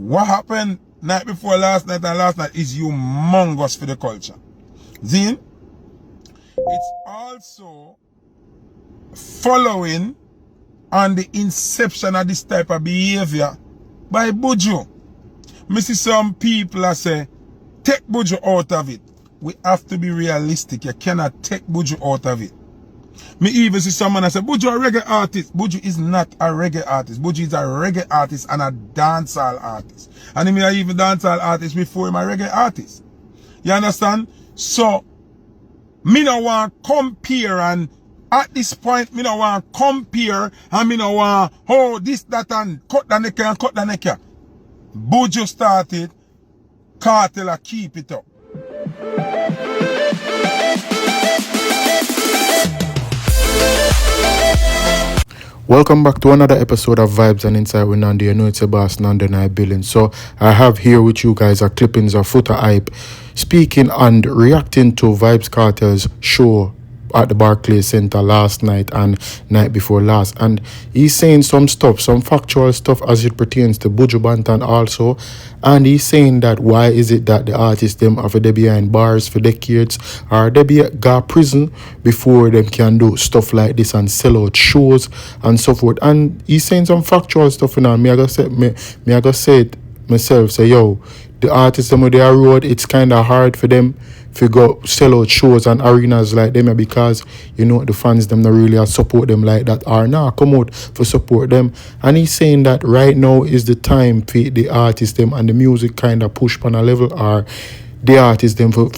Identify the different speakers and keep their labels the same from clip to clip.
Speaker 1: what happened night before last night and last night is humongous for the culture. Zine, it's also following on the inception of this type of behavior by Buju. Me see some people that say, take Buju out of it. We have to be realistic. You cannot take Buju out of it. Me even see someone that say, Buju a reggae artist. Buju is not a reggae artist. Buju is a reggae artist and a dancehall artist. And he even dancehall artist before him a reggae artist. You understand? So, me no want compare, and at this point, me no want compare, and me no want, oh, this, that, and cut the neck and cut the neck. Buju started, Kartel keep it up.
Speaker 2: Welcome back to another episode of Vibes and Insight with Nandi. You know it's a boss, Nandi and I billing. So I have here with you guys a clippings of Foota Hype speaking and reacting to Vybz Kartel's show at the Barclays Center last night and night before last. And he's saying some stuff, some factual stuff as it pertains to Buju Banton also. And he's saying that why is it that the artists them have they behind bars for decades, or they be got prison before them can do stuff like this and sell out shows and so forth. And he's saying some factual stuff, you know. Me I gotta say it myself, say yo, the artists them with their road, it's kinda hard for them to go sell out shows and arenas like them, because you know the fans them not really support them like that, or now come out for support them. And he's saying that right now is the time for the artists them and the music kind of push on a level, or the artists them for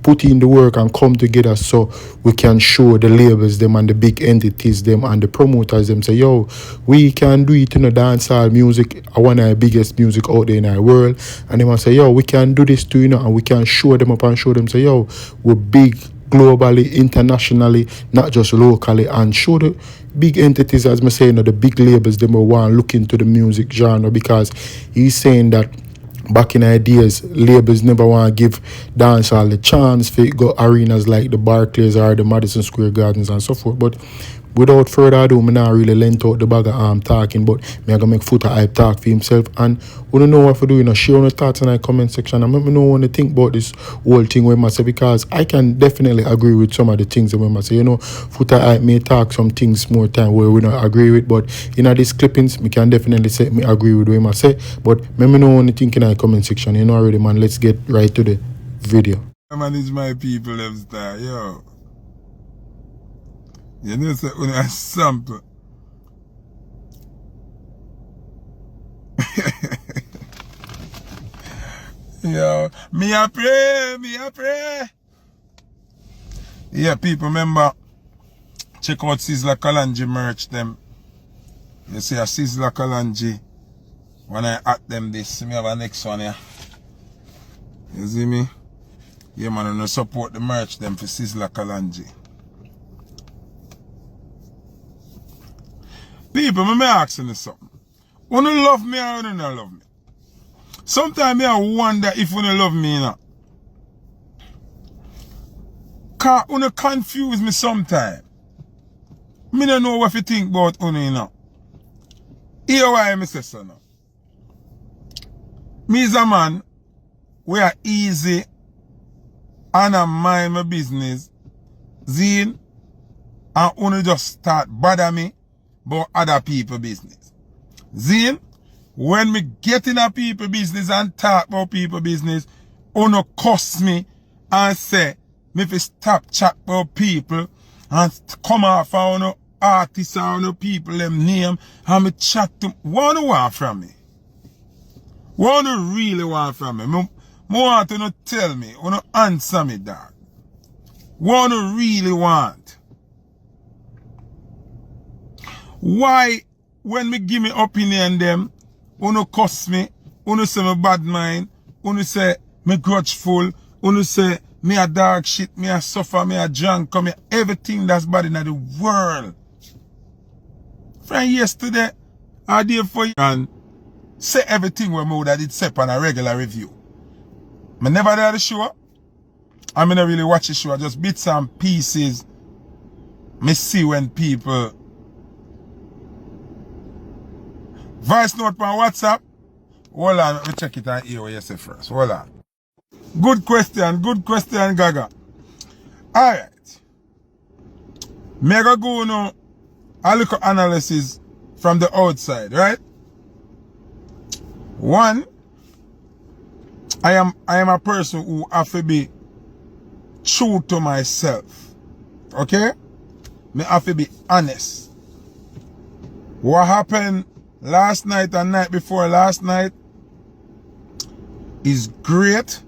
Speaker 2: put in the work and come together so we can show the labels them and the big entities them and the promoters them say, yo, we can do it in the dancehall music, one of the biggest music out there in our world. And they must say, yo, we can do this too, you know, and we can show them up and show them, say, yo, we're big globally, internationally, not just locally, and show the big entities, as I'm saying, the big labels them will want to look into the music genre, because he's saying that back in ideas, labels never want to give dancehall the chance to go arenas like the Barclays or the Madison Square Gardens and so forth. But without further ado, me not really lent out the bag of arm talking, but me I gonna make Foota Hype talk for himself. And we don't know what to do, you know, share your thoughts in the comment section and let me know what you think about this whole thing with myself, because I can definitely agree with some of the things that we say. You know, Foota Hype may talk some things more time where we don't agree with, but in these clippings, me can definitely say me agree with what I say. But let me know what you think in the comment section. You know already, man. Let's get right to the video.
Speaker 1: Man, it's my people them style, yo. You know, say when I sample. Yo, me a pray. Yeah, people, remember, check out Sizzla Kalonji merch them. You see a Sizzla Kalonji. When I at them this, me have a next one here. You see me? Yeah, man, I'm gonna support the merch them for Sizzla Kalonji. People, me asking you something. Wanna love me or wanna not love me? Sometimes I wonder if you love me or not. Cause you confuse me sometimes. Me don't know what you think about you, you know. Here why I say so now. Me is a man, we are easy and I mind my business. Zine, and you just start bother me about other people's business. Zine, when me get in a people business and talk about people business, you cuss me and say, me fi stop chat about people and come off on artists or people them name and me chat to what you want from me? What you really want from me? Me want you to tell me, you answer me that. What you really want? Why, when me give me opinion them, you cuss me, you say me bad mind, you say me grudgeful, you say me a dog shit, me a suffer, me a drunk, me everything that's bad in the world. From yesterday, I did for you and say everything we would have did say on a regular review. I never did the show. I mean, I really watch the show, just bits and pieces. Me see when people voice note on WhatsApp, Hold on, let me check it and hear what you say first. Hold on. Good question, Gaga. Alright. Mega go now a little analysis from the outside, right? One, I am a person who have to be true to myself. Okay? Me have to be honest. What happened last night and night before last night is great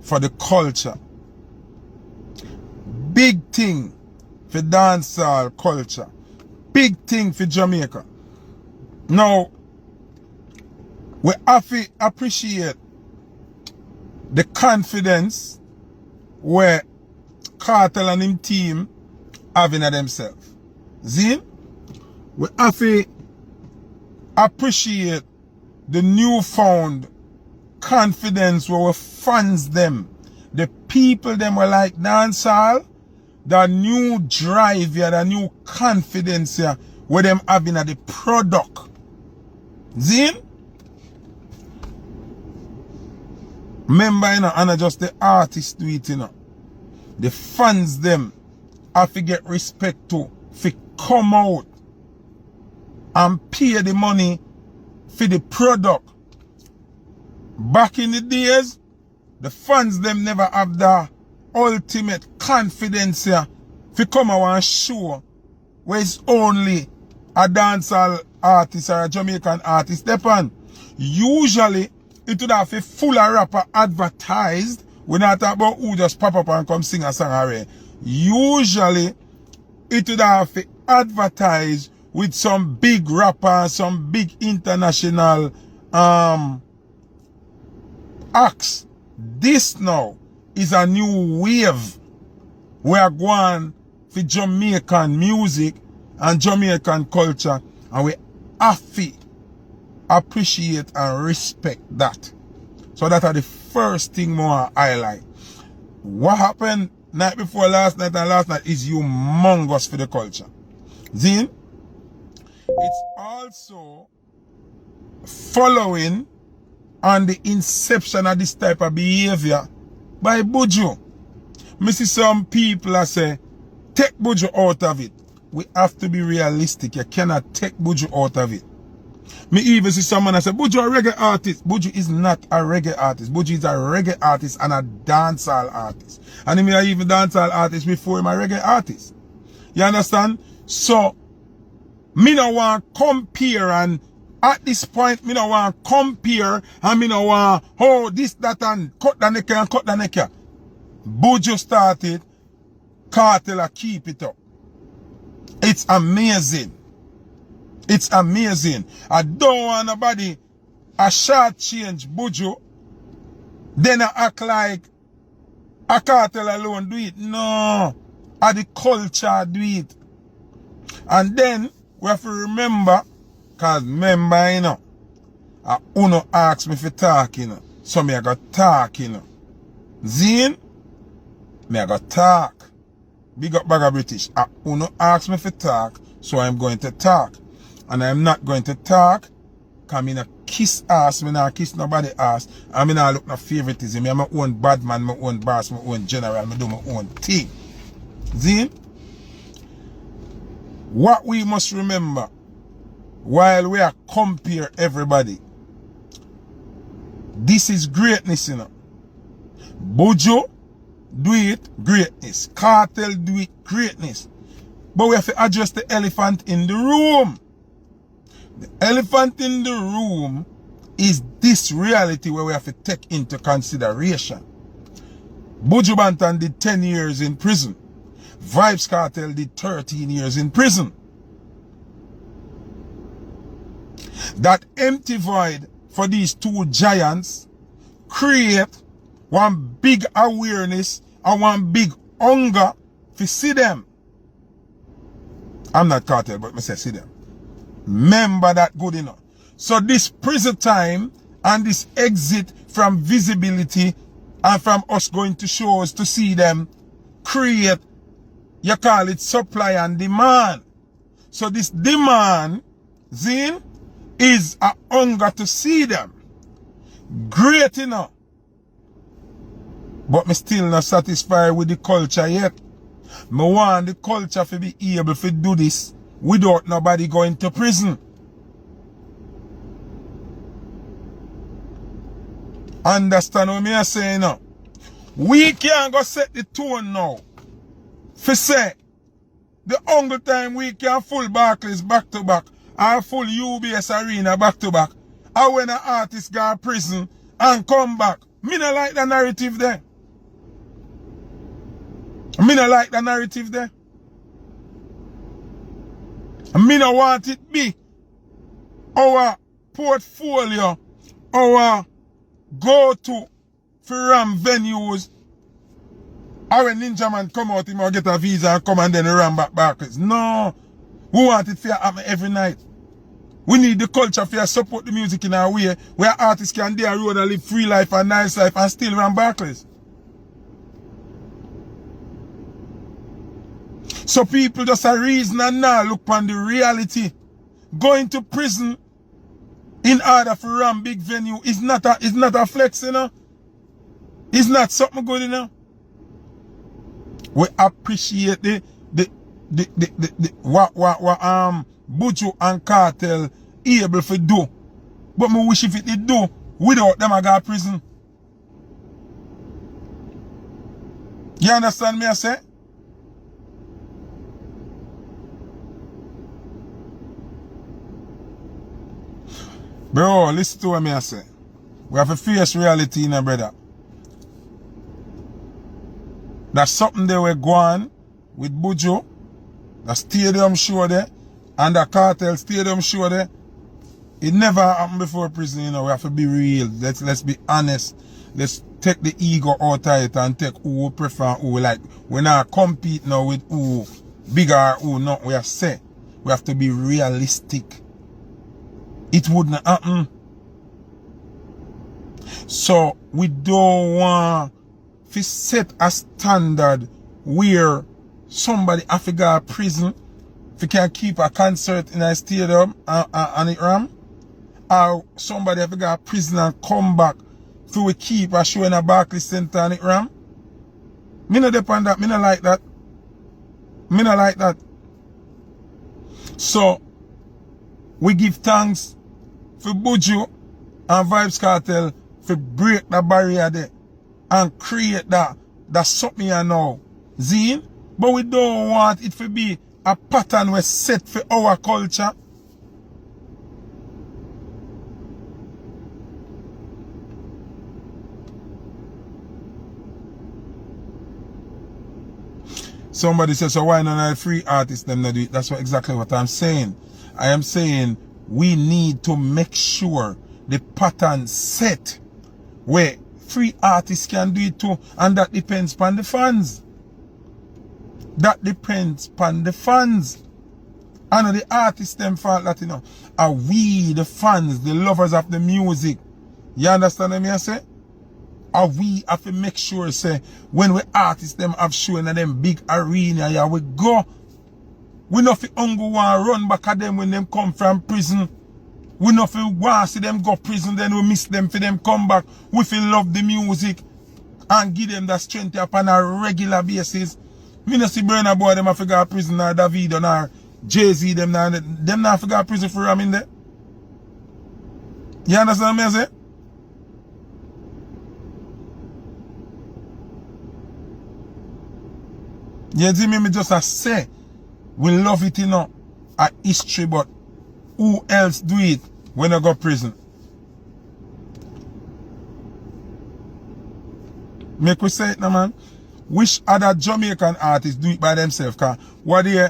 Speaker 1: for the culture. Big thing for dancehall culture. Big thing for Jamaica. Now, we have to appreciate the confidence where Kartel and him team having of themselves. See? We have to appreciate the newfound confidence where we fans them. The people them were like dancehall. The new drive here, the new confidence here, where them having at the product. See? Remember, you know, and not just the artists do it, you know. The fans them have to get respect to, for come out and pay the money for the product. Back in the days, the fans them never have the ultimate confidence here to come out and show where it's only a dancehall artist or a Jamaican artist depend. Usually, it would have a full rapper advertised. We not talk about who just pop up and come sing a song already. Usually, it would have to advertise with some big rapper, some big international acts. This now is a new wave. We are going for Jamaican music and Jamaican culture, and we have to appreciate and respect that. So that are the first thing more highlight. What happened night before last night and last night is humongous for the culture. Zin, it's also following on the inception of this type of behavior by Buju. Me see some people that say, take Buju out of it. We have to be realistic. You cannot take Buju out of it. Me even see someone that say, Buju a reggae artist. Buju is not a reggae artist. Buju is a reggae artist and a dancehall artist. And he even dancehall artist before him a reggae artist. You understand? So, me no want compare, and at this point, me no want compare, and me no want, oh, this, that, and cut the neck and cut the neck. Buju started, Kartel keep it up. It's amazing. It's amazing. I don't want nobody a short change Buju, then I act like a Kartel alone do it. No. A the culture do it. And then we have to remember, because remember, you know, Uno asked me for talk, you know. So me I got talk, you know. Zine, me I got talk. Big up Bagger British. Uno asked me for talk, so I'm going to talk. And I'm not going to talk, because I not kiss ass, I not kiss nobody ass, and I not look no favoritism. I'm my own bad man, my own boss, my own general, I do my own thing. See? What we must remember, while we are compare everybody, this is greatness, you know. Buju do it, greatness. Kartel do it, greatness. But we have to address the elephant in the room. The elephant in the room is this reality where we have to take into consideration. Buju Banton did 10 years in prison. Vybz Kartel did 13 years in prison. That empty void for these two giants create one big awareness and one big hunger to see them. I'm not Kartel, but I say see them. Remember that good enough. So this prison time and this exit from visibility and from us going to shows to see them create, you call it supply and demand. So this demand, Zine, is a hunger to see them. Great, you know. But me still not satisfied with the culture yet. Me want the culture to be able to do this without nobody going to prison. Understand what me are saying now? We can't go set the tone now. For say, the only time we can full Barclays back to back, or full UBS Arena back to back, or when an artist go to prison and come back. Me not like the narrative there. Me not like the narrative there. Me not want it be our portfolio, our go-to for ram venues. Or when Ninja Man come out, he might get a visa and come and then ram back Barclays. No. We want it to happen every night. We need the culture to support the music in our way where artists can do a road and live free life and nice life and still run Barclays. So people just a reason and now look on the reality. Going to prison in order for run big venue is not a flex, you know. It's not something good, you know. We appreciate what Buju and Kartel able to do. But me wish if it did do without them I got prison. You understand me I say? Bro, listen to what me I say. We have to face reality now, brother. That's something they were going with Buju, the stadium show there, and the Kartel stadium show there. It never happened before prison, you know. We have to be real. Let's be honest. Let's take the ego out of it and take who we prefer, who we like. We're not compete now with who bigger or who not. We have say. We have to be realistic. It wouldn't happen. So we don't want to set a standard where somebody have to go to prison if you can keep a concert in a stadium and it ram, or somebody have to go to prison and come back to we keep a show in a Barclays Center and it ram. Me not depend that. Me not like that. Me not like that. So we give thanks for Buju and Vybz Kartel for break the barrier there and create that something you know. Zine? But we don't want it to be a pattern we set for our culture. Somebody says, so why not free artists them not do it? That's exactly what I'm saying. I am saying we need to make sure the pattern set where free artists can do it too, and that depends upon the fans. That depends upon the fans. And the artists them fault that, you know, are we the fans, the lovers of the music. You understand what I say? Are we have to make sure say when we artists them have showing in them big arena, yeah, we go. We not fi want run back at them when them come from prison. We not fi want see them go prison, then we miss them for them come back. We feel love the music and give them that strength upon a regular basis. Me not see Burna Boy them have to go to prison or David or Jay-Z them not have to go to prison for them in there. You understand me I say? You see me just a say we love it, you know, a history, but who else do it when I go prison? Make we say it now, man. Wish other Jamaican artists do it by themselves, cause what they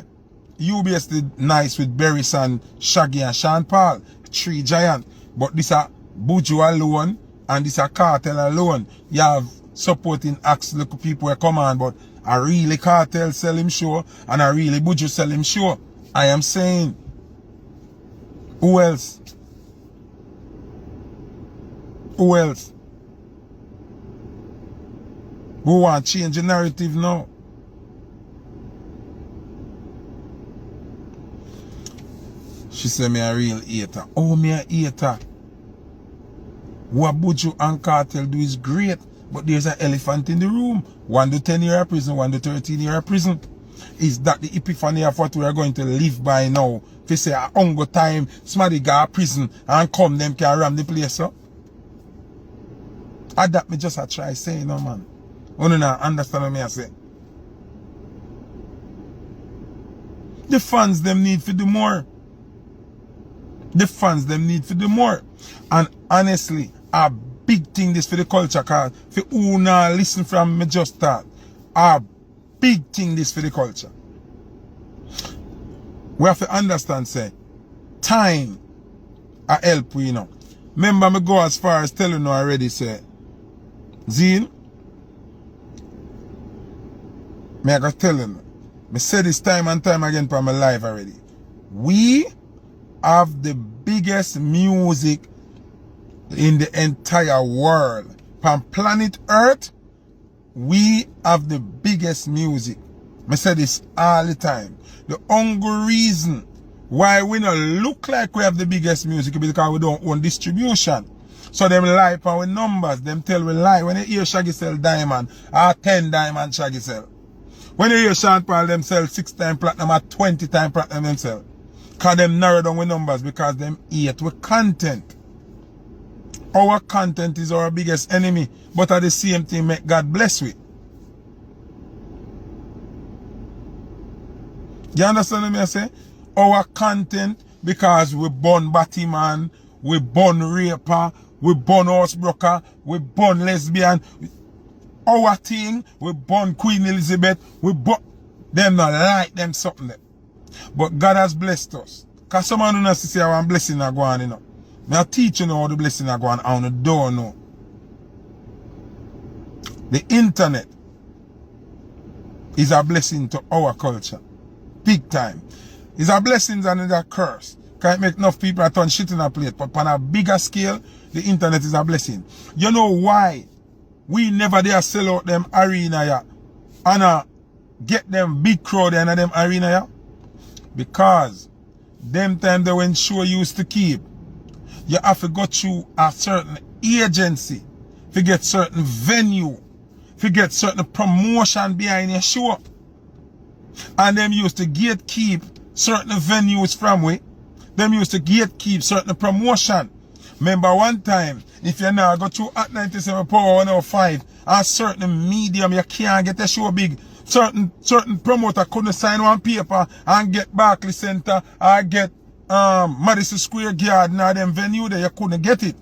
Speaker 1: UBS did nice with Berries and Shaggy and Sean Paul, three giant, but this are Buju alone and this are Kartel alone. You have supporting acts, local people who come on, but I really Kartel sell him show and I really Buju sell him show. I am saying, who else? Who else? We want to change the narrative now. She said me a real hater. Oh, me a hater. What Buju and Kartel do is great, but there's an elephant in the room. One do 10 year prison, one do 13 year prison. Is that the epiphany of what we are going to live by now? If you say a hunger time, somebody go to prison and come, them can ram the place up. And that me just a try saying, no man. You don't understand what me I say. The fans them need to do more. The fans them need to do more. And honestly, a big thing this for the culture, cause for who now listen from me just start. A big thing this for the culture. We have to understand, say, time a help we, you know. Remember me go as far as telling you already, say, Zine, me I got telling you, me say this time and time again for my life already. We have the biggest music in the entire world. On planet Earth, we have the biggest music. I say this all the time. The only reason why we don't look like we have the biggest music is because we don't own distribution. So them lie for our numbers. Them tell we lie. When you hear Shaggy sell diamond, 10 diamond Shaggy sell. When you hear Sean Paul them sell 6 times platinum or 20 times platinum them sell. Because them narrow down with numbers because them eat with content. Our content is our biggest enemy. But at the same time make God bless with. You understand what I say? Our content, because we born Batman, we born raper, we born housebroker, we born lesbian. Our thing, we born Queen Elizabeth, we born them not like them something there. But God has blessed us. Because someone who knows to say our blessing are going, you know. I teach you how the blessing are going on the door now. The internet is a blessing to our culture. Big time. It's a blessing and it's a curse. Can't make enough people turn shit in a plate. But on a bigger scale, the internet is a blessing. You know why we never dare sell out them arena ya and get them big crowd in them arena ya? Because them time they when show used to keep, you have to go through a certain agency to get certain venue, to get certain promotion behind your show. And them used to gatekeep certain venues from we. Them used to gatekeep certain promotion. Remember one time, if you now go through at 97 Power 105, a certain medium you can't get a show big. Certain promoter couldn't sign one paper and get Barclays Center or get Madison Square Garden or them venue there, you couldn't get it.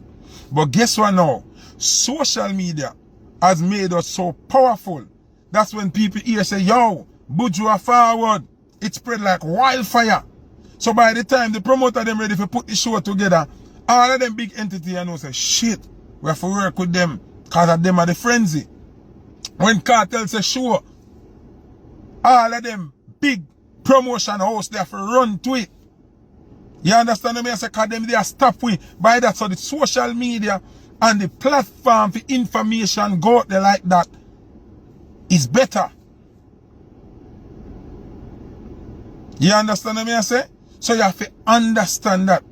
Speaker 1: But guess what now? Social media has made us so powerful. That's when people here say, yo, Buju are forward. It spread like wildfire. So by the time the promoter them ready to put the show together, all of them big entity and know say, shit, we have to work with them because of them are the frenzy. When Kartel say show, all of them big promotion house they have to run to it. You understand what I say? Because them they are stop with by that. So the social media and the platform for information go out there like that is better. You understand what I say? So you have to understand that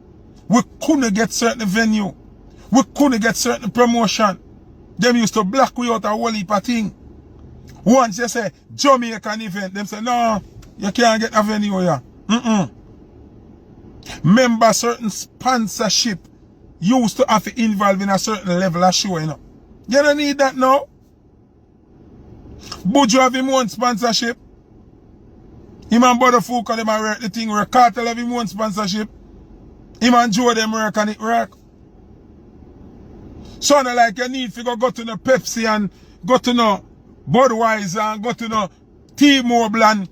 Speaker 1: we couldn't get certain venue. We couldn't get certain promotion. Them used to block we out a whole heap of thing. Once you say Jamaican event, them say, no, you can't get a venue here. Remember certain sponsorship used to have to involve in a certain level of show, you know. You don't need that now. Buju have him own sponsorship. Him and Brother Foota them a work the thing where Kartel have him own sponsorship. Him and Joe them work and it work. So not like you need to go to no Pepsi and go to no Budweiser and go to no T-Mobile and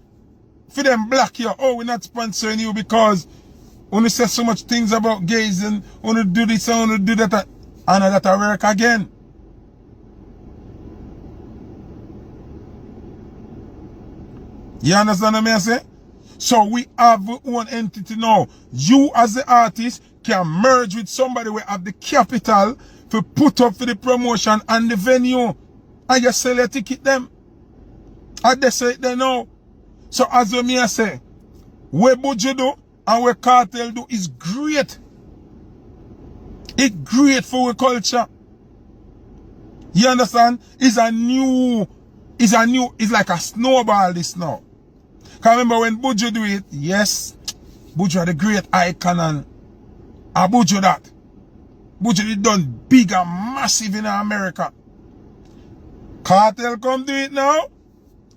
Speaker 1: for them black you. Oh, we're not sponsoring you because when you say so much things about gays and when you do this and when you do that and that work again. You understand what I say? So we have our own entity now. You as the artist can merge with somebody who have the capital to put up for the promotion and the venue. And you sell your ticket them. And they say it there now. So as I say, what Buju do and what Kartel do is great. It's great for our culture. You understand? It's like a snowball this now. Cause remember when Buju do it, yes, Buju are the great icon and Buju that. Buju did done big and massive in America. Kartel come do it now,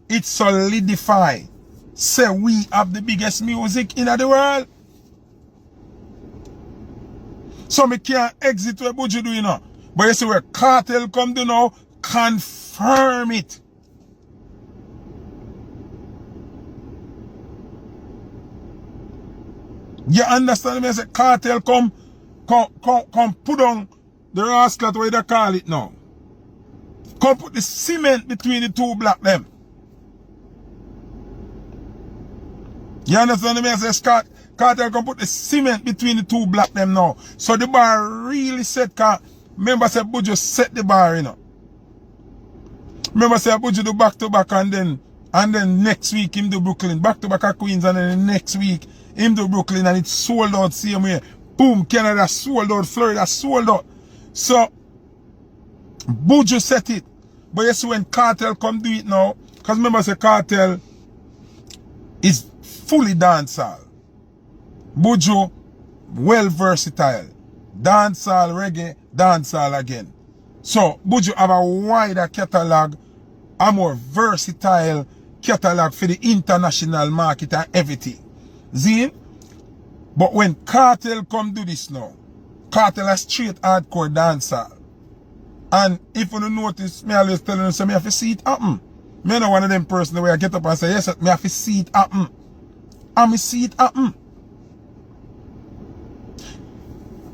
Speaker 1: it solidify. Say we have the biggest music in the world. So me can't exit where Buju do it now. But you see where Kartel come do now, confirm it. You understand me? I say Kartel come put on the rascal what they call it now. Come put the cement between the two black them. You understand me? I say Kartel come put the cement between the two black them now. So the bar really set. Remember say Buju set the bar, you know. Remember say Buju do back to back and then next week him do Brooklyn. Back to back at Queens and then the next week him do Brooklyn and it sold out same way. Boom, Canada sold out, Florida sold out. So Buju set it. But you see when Kartel come do it now, because remember say Kartel is fully dancehall. Buju well versatile. Dancehall, reggae, dancehall again. So Buju have a wider catalog, a more versatile catalog for the international market and everything. See? But when Kartel come do this now, Kartel is straight hardcore dancehall. And if you don't notice, me always tell you, so me have to see it happen. Me not one of them person where I get up and say, yes, me have to see it happen. And me see it happen.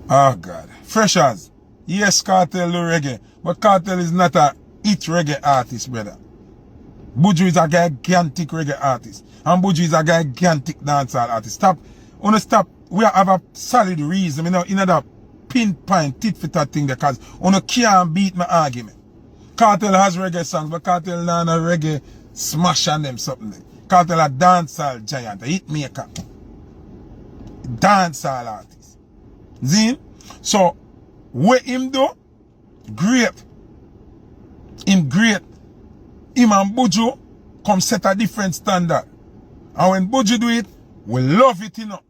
Speaker 1: Oh God. Freshers. Yes, Kartel do reggae. But Kartel is not a hit reggae artist, brother. Buju is a gigantic reggae artist. And Buju is a gigantic dancehall artist. Stop. Stop. We have a solid reason. You know, in that pinpoint tit for that thing because you can't beat my argument. Kartel has reggae songs, but Kartel not a reggae smash on them something. Kartel a dancehall giant, a hit maker. Dancehall artist. See? So, what him do? Great. Him great. Him and Buju come set a different standard. And when Buju do it, we love it, you know.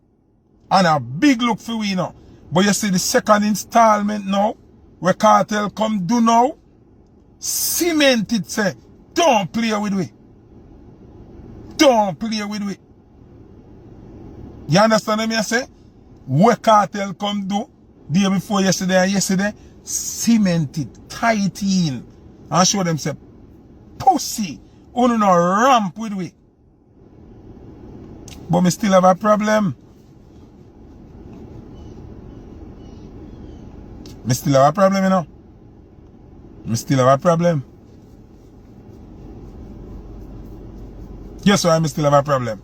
Speaker 1: And a big look for we, you know. But you see the second installment now, where Kartel come do now, cement it say, don't play with we. Don't play with we. You understand what I say? What Kartel come do, day before yesterday and yesterday, cement it, tight in, and show them say, pussy, you no ramp with we. But me still have a problem. Me still have a problem, you know. Me still have a problem. Guess why me still have a problem?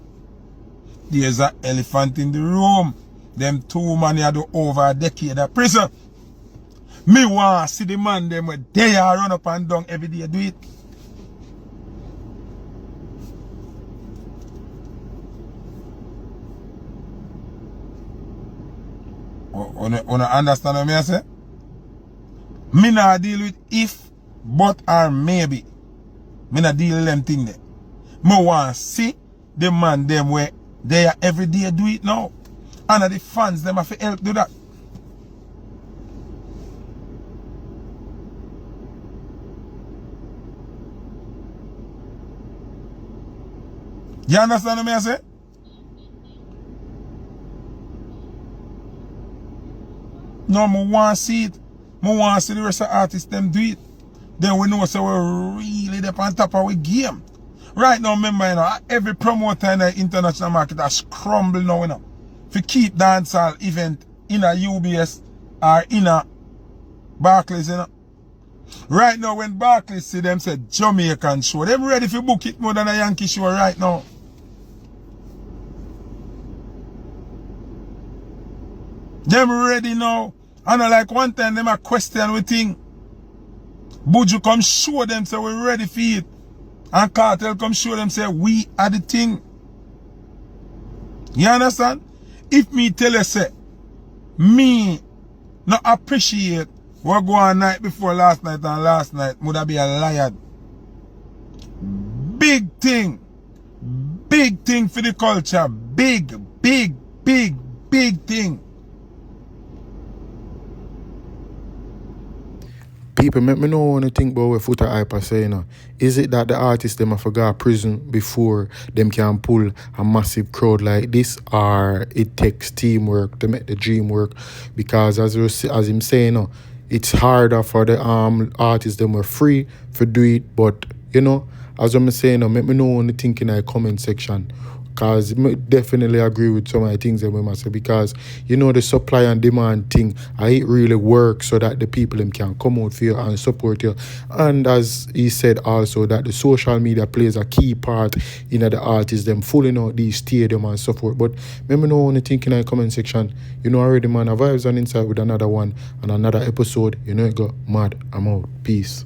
Speaker 1: There's an elephant in the room. Them two man here do over a decade of prison. Me want to see the man them where they are run up and down every day do it. You understand what I say? Me not deal with if, but, or maybe. Me not deal with them thing there. Me want to see the man them where they are every day do it now. And the fans them have to help do that. You understand what I say? No, I want to see it. I want to see the rest of the artists them do it. Then we know so we're really up on top of our game. Right now, remember, you know, every promoter in the international market has crumbled now, you know. To keep dancehall event in a UBS or in a Barclays, you know. Right now, when Barclays see them say Jamaican show, them ready to book it more than a Yankee show right now. Them ready now. And like one time them a question we think. Buju come show them say we ready for it. And Kartel come show them say we are the thing. You understand? If me tell you say me not appreciate What go on night before last night and last night would have be a liar. Big thing. Big thing for the culture. Big thing.
Speaker 2: People make me know when you think about what Foota hype are saying. Is it that the artists them have forgot prison before them can pull a massive crowd like this, or it takes teamwork to make the dream work? Because as him saying, it's harder for the artists them were free for do it, but as I'm saying, make me know when you think in the comment section. Because I definitely agree with some of the things that we must say. Because, the supply and demand thing, it really works so that the people them can come out for you and support you. And as he said also, that the social media plays a key part in the artists, them filling out these stadium and so forth. But let me know when you think in the comment section. Already, man, Vybz on Inside with another one and another episode. It got mad. I'm out. Peace.